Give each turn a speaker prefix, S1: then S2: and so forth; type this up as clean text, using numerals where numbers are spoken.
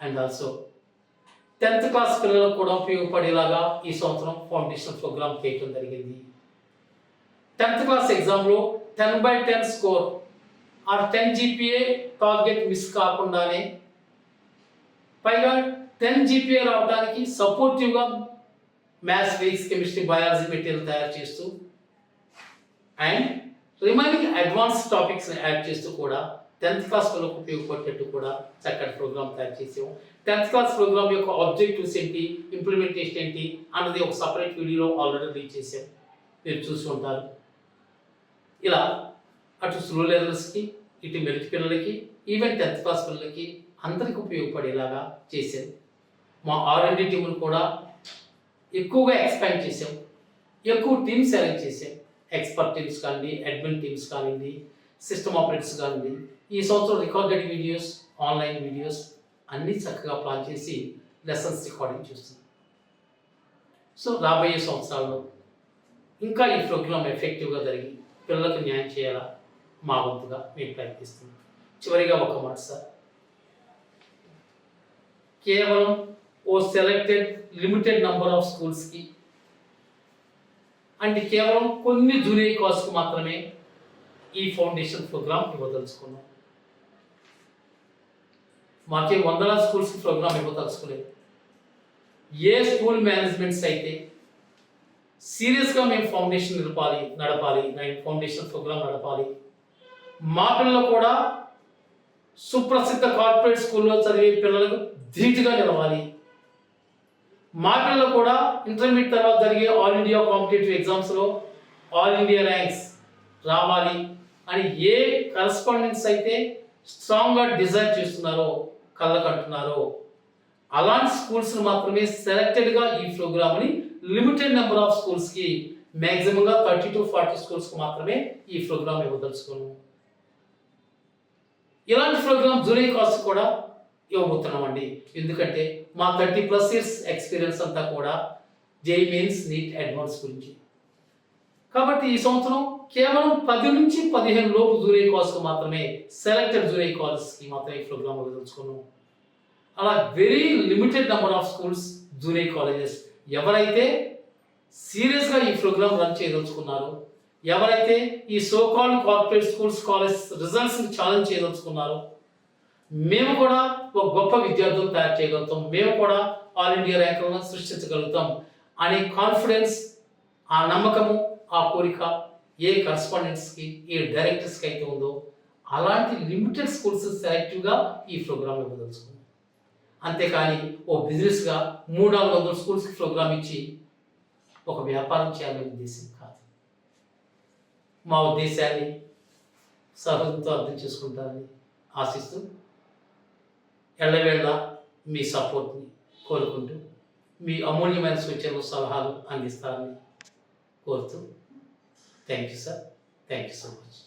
S1: And also 10th class పిల్లలకు కూడా ఉపయోగపడేలాగా ఈ సంవత్సరం ఫౌండేషన్ ప్రోగ్రామ్ చేయడం జరిగింది. 10th క్లాస్ ఎగ్జామ్లో 10/10 score or 10 GPA target miss కాకుండానే పైగా 10 GPA రావడానికి సపోర్టివ్గా maths, physics, chemistry, biology material తయారు చేస్తూ అండ్ రిమైనింగ్ అడ్వాన్స్ టాపిక్స్ని యాడ్ చేస్తూ కూడా 10th క్లాస్ పిల్లలకు ఉపయోగపడేటట్టు కూడా చక్కటి ప్రోగ్రామ్ తయారు చేసాము. 10th క్లాస్ ప్రోగ్రామ్ యొక్క ఆబ్జెక్టివ్స్ ఏంటి, ఇంప్లిమెంటేషన్ ఏంటి అన్నది ఒక సపరేట్ వీడియోలో ఆల్రెడీ రీచ్ చేసాం, మీరు చూసి ఉంటారు. ఇలా అటు స్లో లెర్నర్స్కి, ఇటు మెరిట్ పిల్లలకి, ఈవెన్ 10th క్లాస్ పిల్లలకి అందరికీ ఉపయోగపడేలాగా చేశారు. మా R&D టీములు కూడా ఎక్కువగా ఎక్స్పాండ్ చేసాం, ఎక్కువ టీమ్స్ అరేంజ్ చేసాం. ఎక్స్పర్ట్ టీమ్స్ కానివ్వండి, అడ్మిన్ టీమ్స్ కానివ్వండి, సిస్టమ్ ఆపరేటర్స్ కానివ్వండి. ఈ సంవత్సరం రికార్డెడ్ వీడియోస్, ఆన్లైన్ వీడియోస్ అన్నీ చక్కగా ప్లాన్ చేసి లెసన్స్ రికార్డింగ్ చేస్తుంది. సో రాబోయే సంవత్సరాల్లో ఇంకా ఈ ప్రోగ్రామ్ ఎఫెక్టివ్గా జరిగి పిల్లలకు న్యాయం చేయాలా మా వంతుగా మేము ప్రయత్నిస్తున్నాం. చివరిగా ఒక మాట సార్, కేవలం ఓ సెలెక్టెడ్ లిమిటెడ్ నంబర్ ఆఫ్ స్కూల్స్కి అండ్ కేవలం కొన్ని జూనియర్ కాల్స్కి మాత్రమే ఈ ఫౌండేషన్ ప్రోగ్రామ్ ఇవ్వదలుచుకున్నాం. మాకే వందల స్కూల్స్కి ప్రోగ్రామ్ ఇవ్వదలుచుకోలేదు. ఏ స్కూల్ మేనేజ్మెంట్స్ అయితే సీరియస్గా మేము ఫౌండేషన్ నడపాలి, ఫౌండేషన్ ప్రోగ్రామ్ నడపాలి, మా పిల్లలు కూడా సుప్రసిద్ధ కార్పొరేట్ స్కూల్లో చదివే పిల్లలకు ధీటుగా నిలవాలి, మా పిల్లలు కూడా ఇంటర్మీడియట్ తర్వాత జరిగే ఆల్ ఇండియా కాంపిటేటివ్ ఎగ్జామ్స్లో ఆల్ ఇండియా ర్యాంక్స్ రావాలి అని ఏ కరస్పాండెన్స్ అయితే స్ట్రాంగ్గా డిజైన్ చేస్తున్నారో, కళ్ళకంటున్నారో అలాంటి స్కూల్స్ని మాత్రమే సెలెక్టెడ్గా ఈ ప్రోగ్రామ్ని లిమిటెడ్ నెంబర్ ఆఫ్ స్కూల్స్కి మ్యాక్సిమంగా 30 to 40 స్కూల్స్కి మాత్రమే ఈ ప్రోగ్రామ్ ఇవ్వదలుచుకున్నాము. ఇలాంటి ప్రోగ్రామ్ జూనియర్ క్లాస్ కూడా ఇవ్వబోతున్నామండి. ఎందుకంటే మా 30+ years ఎక్స్పీరియన్స్ అంతా కూడా JEE మెయిన్స్, నీట్, అడ్వాన్స్ గురించి. కాబట్టి ఈ సంవత్సరం కేవలం 10 నుంచి 15 లోపు జూనియర్ కాల్స్కి మాత్రమే, సెలెక్టెడ్ జూనియర్ కాల్స్కి మాత్రమే ఈ ప్రోగ్రామ్ ఇవ్వదలుచుకున్నాం. అలా very limited number of schools, junior colleges ఎవరైతే సీరియస్గా ఈ ప్రోగ్రామ్ రన్ చేయదలుచుకున్నారో, ఎవరైతే ఈ సోకాల్డ్ కార్పొరేట్ స్కూల్స్, కాలేజ్ రిజల్ట్స్ని ఛాలెంజ్ చేయదలుచుకున్నారో, మేము కూడా ఒక గొప్ప విద్యార్థులు తయారు చేయగలుగుతాం, మేము కూడా ఆల్ ఇండియా ర్యాంకులను సృష్టించగలుగుతాం అనే కాన్ఫిడెన్స్, ఆ నమ్మకము, ఆ కోరిక ఏ కరస్పాండెంట్స్కి, ఏ డైరెక్టర్స్కి అయితే ఉందో అలాంటి లిమిటెడ్ స్కూల్స్ సెలెక్టివ్గా ఈ ప్రోగ్రామ్ ఇవ్వదలుచుకున్నాం. అంతేకాని ఓ బిజినెస్గా 300-400 స్కూల్స్కి ప్రోగ్రామ్ ఇచ్చి ఒక వ్యాపారం చేయాలనే ఉద్దేశం కాదు. మా ఉద్దేశాన్ని సహజంతో అర్థం చేసుకుంటారని ఆశిస్తూ ఎల్లవేళ మీ సపోర్ట్ని కోరుకుంటూ మీ అమూల్యమైన సూచనలు, సలహాలు అందిస్తారని కోరుతూ thank you sir, thank you so much.